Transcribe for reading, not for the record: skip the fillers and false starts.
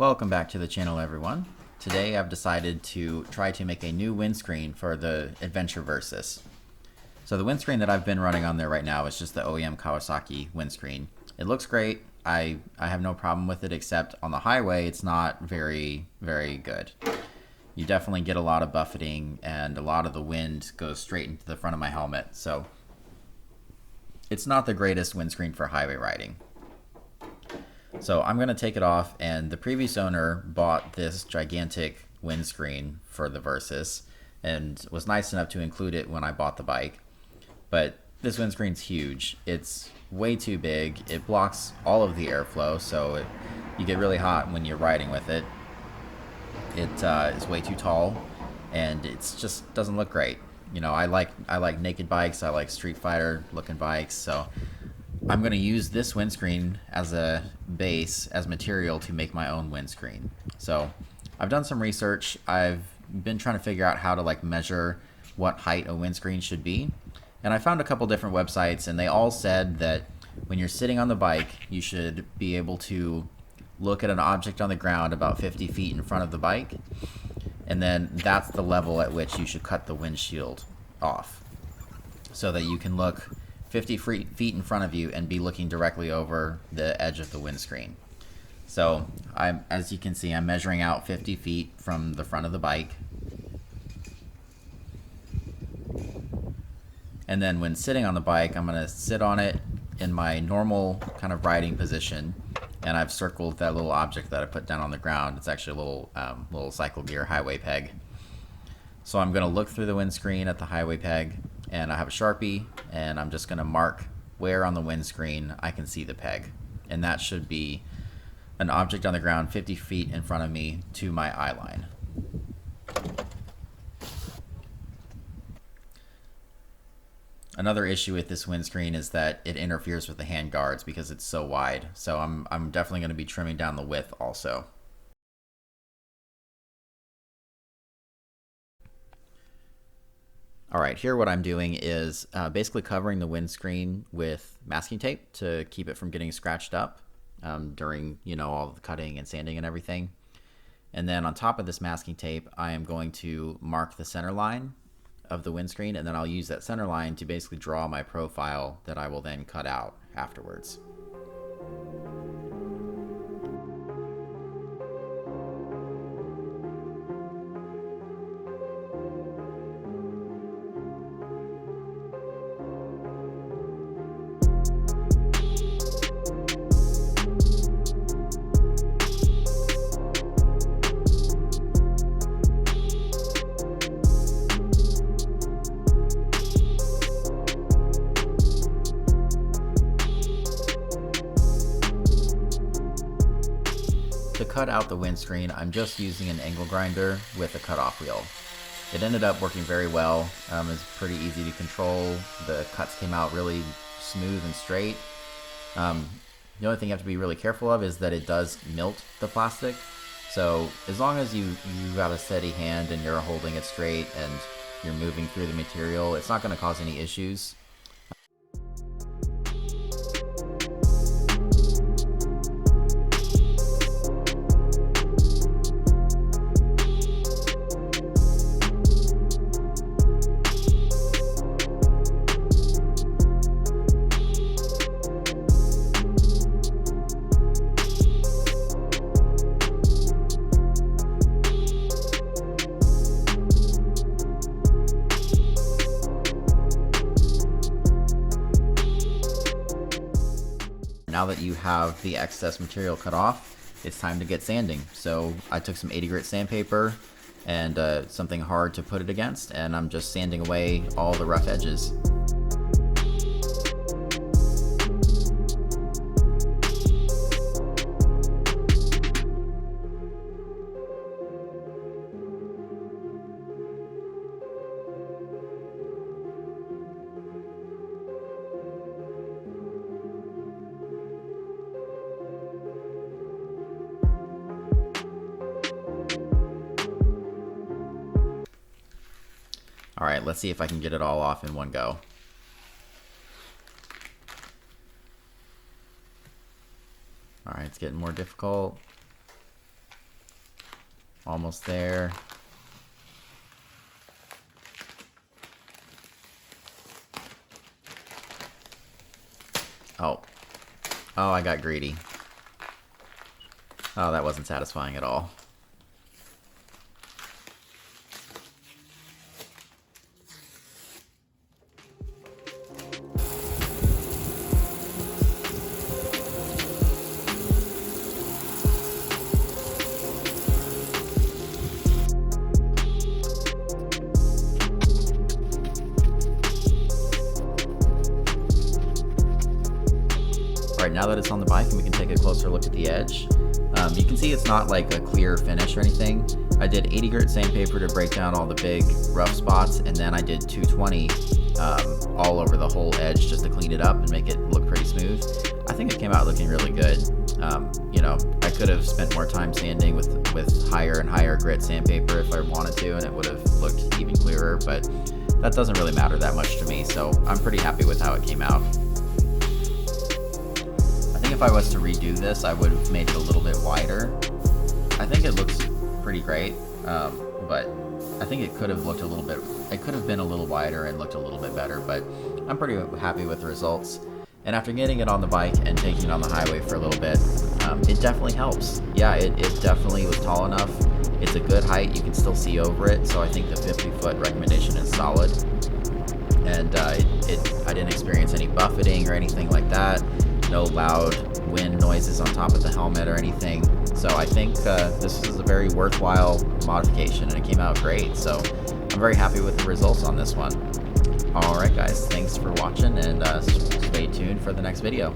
Welcome back to the channel, everyone. Today I've decided to try to make a new windscreen for the Gen1 Versys. So the windscreen that I've been running on there right now is just the OEM Kawasaki windscreen. It looks great. I have no problem with it, except on the highway it's not very good. You definitely get a lot of buffeting and a lot of the wind goes straight into the front of my helmet. So it's not the greatest windscreen for highway riding. So I'm going to take it off, and the previous owner bought this gigantic windscreen for the Versys and was nice enough to include it when I bought the bike. But this windscreen's huge. It's way too big. It blocks all of the airflow, so you get really hot when you're riding with it. It is way too tall, and it just doesn't look great. You know, I like naked bikes. I like Street Fighter looking bikes, so I'm going to use this windscreen as a base, as material to make my own windscreen. So I've done some research. I've been trying to figure out how to measure what height a windscreen should be. And I found a couple different websites, and they all said that when you're sitting on the bike, you should be able to look at an object on the ground about 50 feet in front of the bike. And then that's the level at which you should cut the windshield off, so that you can look 50 feet in front of you and be looking directly over the edge of the windscreen. So as you can see, I'm measuring out 50 feet from the front of the bike. And then when sitting on the bike, I'm going to sit on it in my normal kind of riding position. And I've circled that little object that I put down on the ground. It's actually a little cycle gear highway peg. So I'm going to look through the windscreen at the highway peg, and I have a Sharpie, and I'm just going to mark where on the windscreen I can see the peg. And that should be an object on the ground 50 feet in front of me to my eye line. Another issue with this windscreen is that it interferes with the hand guards because it's so wide. So I'm definitely going to be trimming down the width also. All right, here what I'm doing is basically covering the windscreen with masking tape to keep it from getting scratched up during, all the cutting and sanding and everything. And then on top of this masking tape, I am going to mark the center line of the windscreen, and then I'll use that center line to basically draw my profile that I will then cut out afterwards. To cut out the windscreen, I'm just using an angle grinder with a cutoff wheel. It ended up working very well. It's pretty easy to control. The cuts came out really smooth and straight. The only thing you have to be really careful of is that it does melt the plastic. So as long as you got a steady hand and you're holding it straight and you're moving through the material, it's not going to cause any issues. Now that you have the excess material cut off, it's time to get sanding. So I took some 80 grit sandpaper and something hard to put it against, and I'm just sanding away all the rough edges. All right, let's see if I can get it all off in one go. All right, it's getting more difficult. Almost there. Oh. Oh, I got greedy. Oh, that wasn't satisfying at all. Alright, now that it's on the bike and we can take a closer look at the edge, you can see it's not like a clear finish or anything. I did 80 grit sandpaper to break down all the big rough spots, and then I did 220 all over the whole edge just to clean it up and make it look pretty smooth. I think it came out looking really good. You know, I could have spent more time sanding with higher and higher grit sandpaper if I wanted to, and it would have looked even clearer, but that doesn't really matter that much to me, so I'm pretty happy with how it came out. If I was to redo this, I would have made it a little bit wider. I think it looks pretty great, but I think it could have looked a little bit, it could have been a little wider and looked a little bit better, but I'm pretty happy with the results. And after getting it on the bike and taking it on the highway for a little bit, it definitely helps. Yeah, it definitely was tall enough. It's a good height, you can still see over it, so I think the 50-foot recommendation is solid. And I didn't experience any buffeting or anything like that. No loud wind noises on top of the helmet or anything. So I think this is a very worthwhile modification, and it came out great. So I'm very happy with the results on this one. Alright guys, thanks for watching, and stay tuned for the next video.